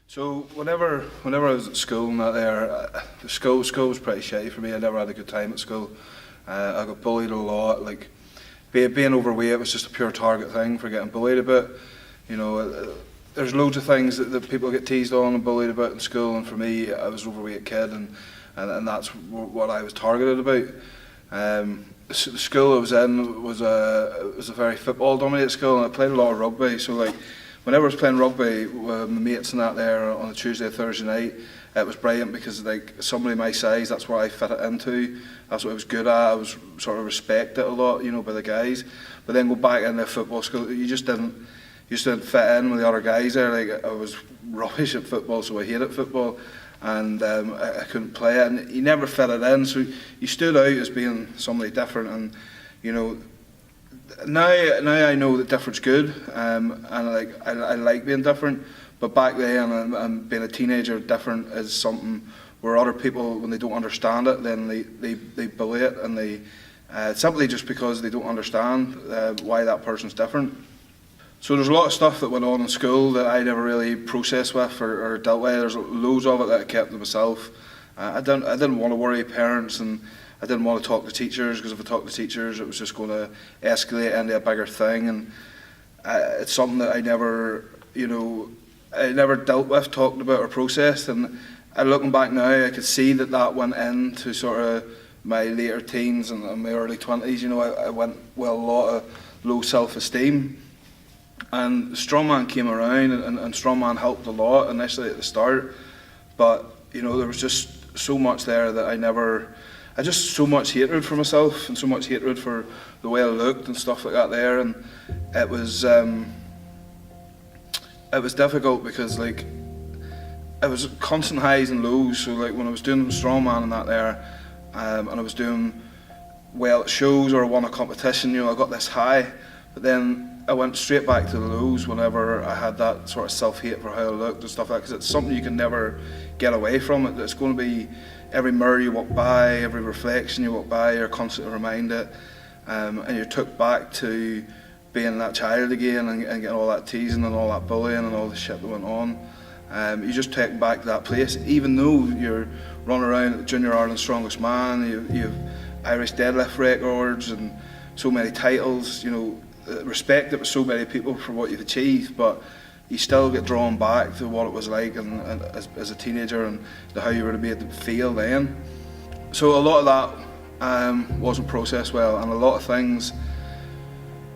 So whenever I was at school and that there, the school was pretty shitty for me. I never had a good time at school. I got bullied a lot. Like being overweight was just a pure target thing for getting bullied about. You know, there's loads of things that people get teased on and bullied about in school, and for me, I was an overweight kid, and that's what I was targeted about. The school I was in was a very football dominated school, and I played a lot of rugby. So like, whenever I was playing rugby with my mates and that there on a Tuesday or Thursday night, it was brilliant because like somebody my size, that's where I fit it into. That's what I was good at. I was sort of respected a lot, you know, by the guys. But then go back into football school, you just didn't fit in with the other guys there. Like I was rubbish at football, so I hated football, and I couldn't play it. And you never fit it in, so you stood out as being somebody different. And you know, now I know that different's good, and I like being different. But back then, and being a teenager, different is something where other people, when they don't understand it, then they bully it, and they simply just because they don't understand why that person's different. So there's a lot of stuff that went on in school that I never really processed with or dealt with. There's loads of it that I kept to myself. I didn't want to worry parents, and I didn't want to talk to teachers, because if I talked to teachers, it was just going to escalate into a bigger thing. And it's something that I never dealt with, talked about, or processed. And looking back now, I could see that went into sort of my later teens and my early 20s. You know, I went with a lot of low self-esteem. And Strongman came around, and Strongman helped a lot initially at the start. But you know, there was just so much there that I just so much hatred for myself, and so much hatred for the way I looked and stuff like that there. And it was difficult because like it was constant highs and lows. So like when I was doing Strongman and that there, and I was doing well at shows or I won a competition, you know, I got this high, but then I went straight back to the lows whenever I had that sort of self-hate for how I looked and stuff like that, because it's something you can never get away from. It's going to be every mirror you walk by, every reflection you walk by, you're constantly reminded, and you're took back to being that child again, and getting all that teasing and all that bullying and all the shit that went on. You just take back to that place, even though you're running around at Junior Ireland's Strongest Man, you have Irish deadlift records and so many titles, you know, respected by so many people for what you've achieved, but you still get drawn back to what it was like and as a teenager, and to how you were to be able to feel then. So a lot of that wasn't processed well, and a lot of things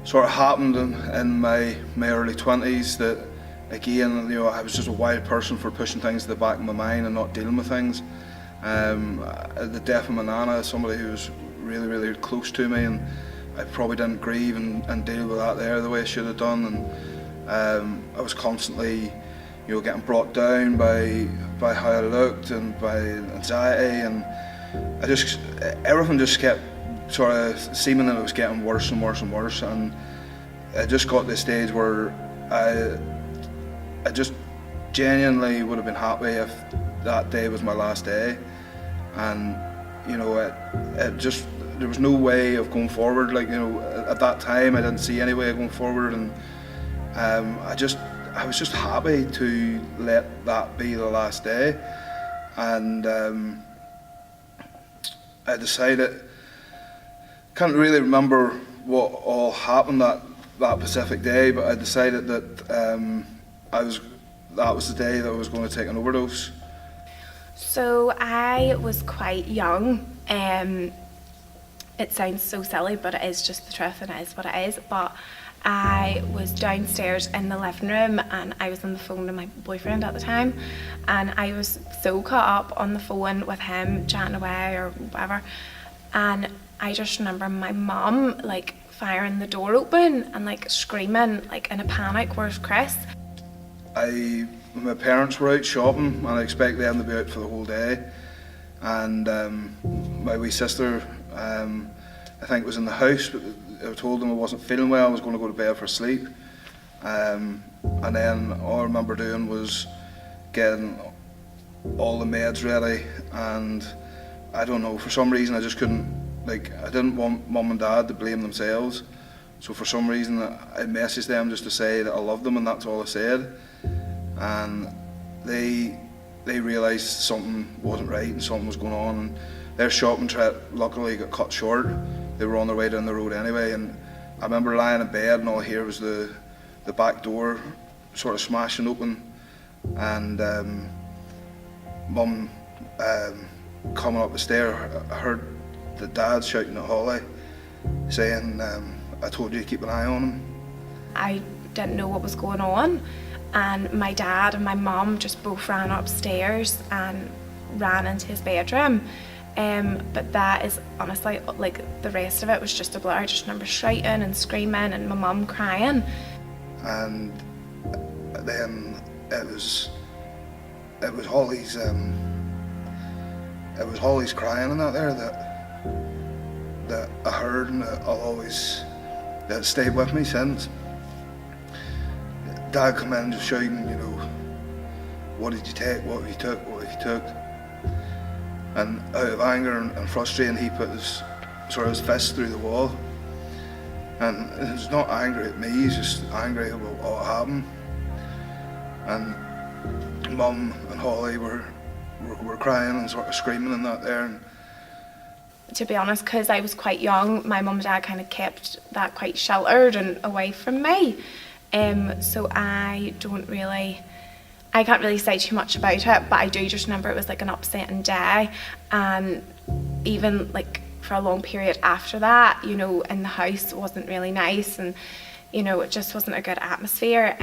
sort of happened in my early 20s that, again, you know, I was just a wild person for pushing things to the back of my mind and not dealing with things. The death of my nana, somebody who was really, really close to me, and I probably didn't grieve and deal with that there the way I should have done. And I was constantly, you know, getting brought down by how I looked and by anxiety, and everything just kept sort of seeming that it was getting worse and worse and worse. And I just got to the stage where I just genuinely would have been happy if that day was my last day. And you know, there was no way of going forward. Like, you know, at that time I didn't see any way of going forward, and I was just happy to let that be the last day. And I decided, can't really remember what all happened that specific day, but I decided that that was the day that I was going to take an overdose. So I was quite young. It sounds so silly, but it is just the truth, and it is what it is. But I was downstairs in the living room, and I was on the phone to my boyfriend at the time, and I was so caught up on the phone with him chatting away or whatever, and I just remember my mum like firing the door open and like screaming like in a panic, "Where's Chris?" My parents were out shopping, and I expect them to be out for the whole day, and my wee sister, I think, was in the house, but I told them I wasn't feeling well, I was going to go to bed for sleep. And then all I remember doing was getting all the meds ready, and I don't know, for some reason I just couldn't, like, I didn't want mum and dad to blame themselves, so for some reason I messaged them just to say that I loved them, and that's all I said. And they realised something wasn't right and something was going on, and their shopping trip luckily got cut short. They were on their way down the road anyway, and I remember lying in bed and all I hear was the back door sort of smashing open, and Mum coming up the stair. I heard the dad shouting at Holly, saying, I told you to keep an eye on him. I didn't know what was going on, and my dad and my mum just both ran upstairs and ran into his bedroom. But that is honestly, like, the rest of it was just a blur. I just remember shouting and screaming and my mum crying. And then it was Holly's crying and that there that I heard, and that stayed with me since. Dad come in just shouting, you know, what did you take, what have you took, what have you took? And out of anger and frustration, he put his fist through the wall. And he's not angry at me, he's just angry about what happened. And Mum and Holly were crying and sort of screaming and that there. And to be honest, because I was quite young, my mum and dad kind of kept that quite sheltered and away from me. So I can't really say too much about it, but I do just remember it was like an upsetting day, and even like for a long period after that, you know, in the house wasn't really nice, and you know, it just wasn't a good atmosphere.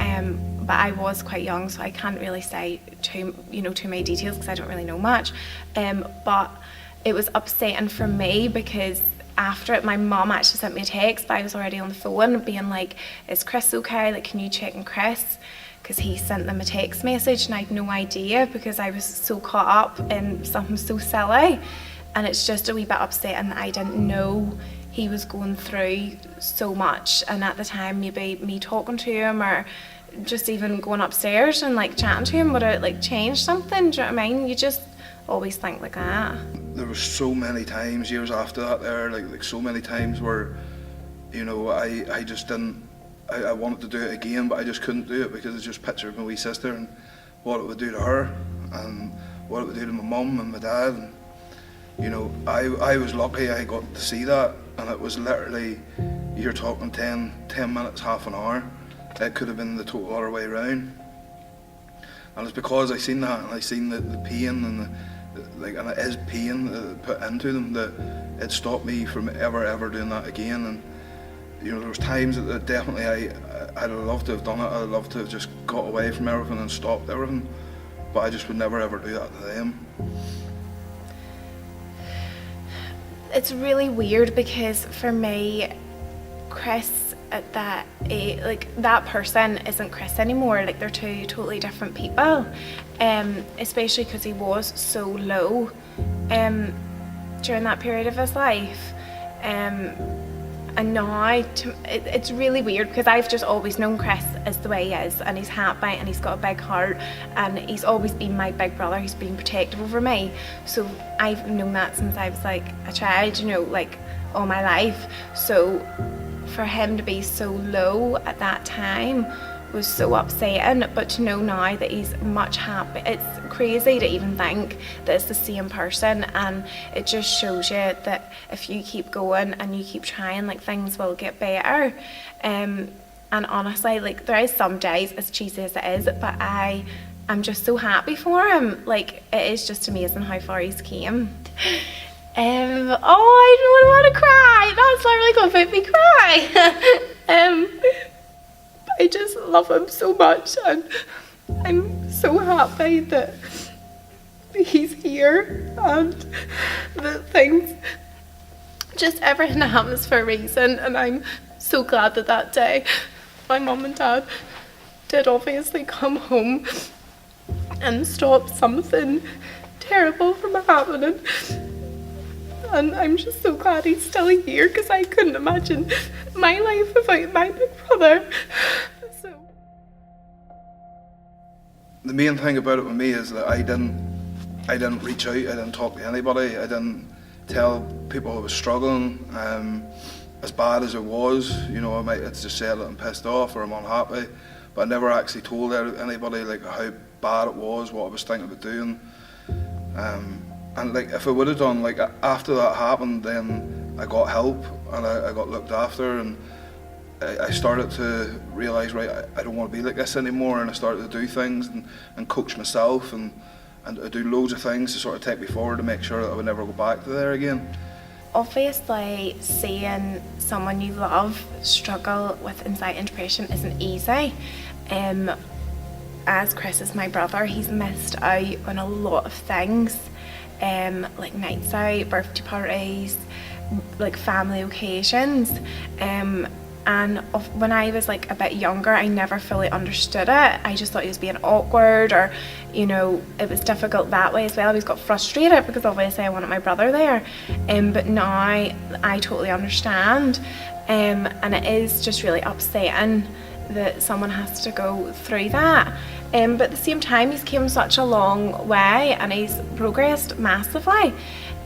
But I was quite young, so I can't really say too many details because I don't really know much. But it was upsetting for me because after it, my mum actually sent me a text, but I was already on the phone being like, is Chris okay? Like, can you check on Chris? Because he sent them a text message and I had no idea because I was so caught up in something so silly. And it's just a wee bit upsetting that I didn't know he was going through so much. And at the time, maybe me talking to him or just even going upstairs and like chatting to him would have like changed something. Do you know what I mean? You just always think like that. There was so many times years after that there, like so many times where, you know, I just didn't, I wanted to do it again, but I just couldn't do it because I just pictured my wee sister and what it would do to her and what it would do to my mum and my dad. And, you know, I was lucky I got to see that, and it was literally, you're talking 10 minutes, half an hour. It could have been the total other way around. And it's because I seen that, and I seen the pain and and it is pain put into them, that it stopped me from ever doing that again. And you know, there was times that definitely I'd love to have done it. I'd love to have just got away from everything and stopped everything, but I just would never ever do that to them. It's really weird because for me, Chris at that age, like that person isn't Chris anymore. Like they're two totally different people. Especially because he was so low during that period of his life. And now it's really weird because I've just always known Chris as the way he is, and he's happy and he's got a big heart and he's always been my big brother. He's been protective over me, so I've known that since I was like a child, you know, like all my life. So for him to be so low at that time was so upsetting, but to know now that he's much happier, it's crazy to even think that it's the same person, and it just shows you that if you keep going and you keep trying, like things will get better. And honestly, like there is some days, as cheesy as it is, but I'm just so happy for him. Like it is just amazing how far he's came. I don't want to cry. That's not really gonna make me cry. I just love him so much, and I'm so happy that he's here and that things, just everything happens for a reason. And I'm so glad that that day my mum and dad did obviously come home and stop something terrible from happening. And I'm just so glad he's still here, because I couldn't imagine my life without my big brother. So the main thing about it with me is that I didn't reach out, I didn't talk to anybody, I didn't tell people I was struggling. As bad as it was, you know, I might have just said that I'm pissed off or I'm unhappy, but I never actually told anybody like how bad it was, what I was thinking about doing. And like if I would have done, like after that happened, then I got help and I got looked after, and I started to realise, right, I don't want to be like this anymore, and I started to do things and coach myself and do loads of things to sort of take me forward to make sure that I would never go back to there again. Obviously, seeing someone you love struggle with anxiety and depression isn't easy. As Chris is my brother, he's missed out on a lot of things, like nights out, birthday parties, like family occasions. And when I was like a bit younger, I never fully understood it. I just thought he was being awkward, or you know, it was difficult that way as well. I always got frustrated because obviously I wanted my brother there, but now I totally understand, and it is just really upsetting that someone has to go through that. But at the same time, he's came such a long way and he's progressed massively.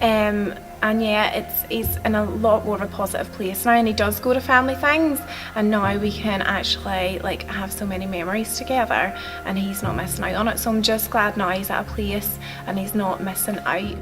And yeah, he's in a lot more of a positive place now, and he does go to family things, and now we can actually like have so many memories together, and he's not missing out on it. So I'm just glad now he's at a place and he's not missing out.